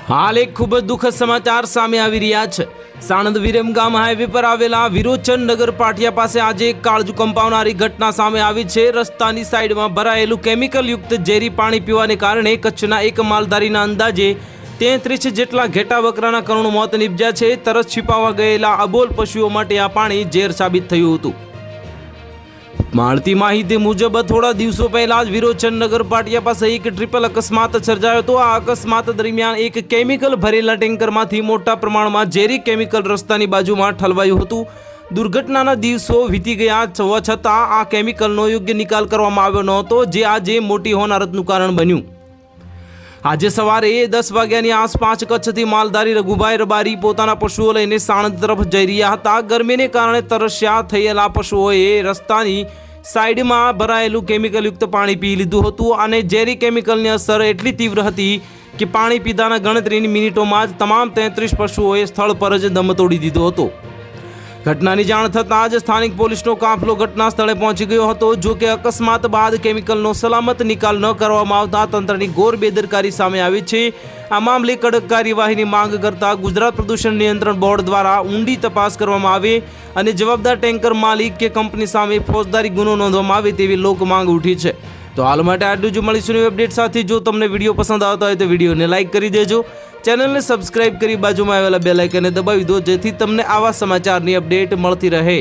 હાલ એક ખૂબ જ દુઃખદ સમાચાર સામે આવી રહ્યા છે। સાણંદ વિરમગામ હાઈવે પર આવેલા વિરોચન નગર પાટિયા પાસે આજે એક કાળજુ કંપાવનારી ઘટના સામે આવી છે। રસ્તાની સાઈડમાં ભરાયેલું કેમિકલ યુક્ત ઝેરી પાણી પીવાને કારણે કચ્છના એક માલધારીના અંદાજે 33 જેટલા ઘેટા બકરાના કરુણ મોત નીપજ્યા છે। તરસ छिपावा ગયેલા અબોલ પશુઓ માટે આ પાણી ઝેર સાબિત થયું હતું। મળતી માહિતી મુજબ થોડા દિવસો પહેલા જ વિરોચન નગર પાટિયા પાસે એક ટ્રિપલ અકસ્માત સર્જાયો હતો। આ અકસ્માત દરમિયાન એક કેમિકલ ભરેલા ટેન્કરમાંથી મોટા પ્રમાણમાં ઝેરી કેમિકલ રસ્તાની બાજુમાં ઠલવાયું હતું। દુર્ઘટનાના દિવસો વીતી ગયા હોવા છતાં આ કેમિકલનો યોગ્ય નિકાલ કરવામાં આવ્યો નહોતો, જે આજે મોટી હોનારતનું કારણ બન્યું। આજે સવારે 10 વાગ્યાની આસપાસ કચ્છથી માલધારી રઘુભાઈ રબારી પોતાના પશુઓ લઈને સાણંદ તરફ જઈ રહ્યા હતા। ગરમીને કારણે તરસ્યા થયેલા પશુઓએ રસ્તાની સાઈડમાં ભરાયેલું કેમિકલયુક્ત પાણી પી લીધું હતું અને ઝેરી કેમિકલની અસર એટલી તીવ્ર હતી કે પાણી પીધાના ગણતરીની મિનિટોમાં જ તમામ 33 પશુઓએ સ્થળ પર જ દમ તોડી દીધો હતો। ઘટનાની જાણ થતાં જ સ્થાનિક પોલીસનો કાફલો ઘટના સ્થળે પહોંચી ગયો હતો। જો કે અકસ્માત બાદ કેમિકલનો સલામત નિકાલ ન કરવામાં આવતા તંત્રની ઘોર બેદરકારી સામે આવી છે। આ મામલે કડક કાર્યવાહીની માંગ કરતા ગુજરાત પ્રદૂષણ નિયંત્રણ બોર્ડ દ્વારા ઊંડી તપાસ કરવામાં આવે અને જવાબદાર ટેન્કર માલિક કે કંપની સામે ફોજદારી ગુનો નોંધવામાં આવે તેવી લોક માંગ ઉઠી છે। તો હાલ માટે આટલું જ। મળીશું નવી અપડેટ સાથે। જો તમને વિડીયો પસંદ આવતા હોય તો વિડીયોને લાઇક કરી દેજો, ચેનલને સબસ્ક્રાઇબ કરી બાજુમાં આવેલા બેલ આઇકનને દબાવી દો, જેથી તમને આવા સમાચારની અપડેટ મળતી રહે।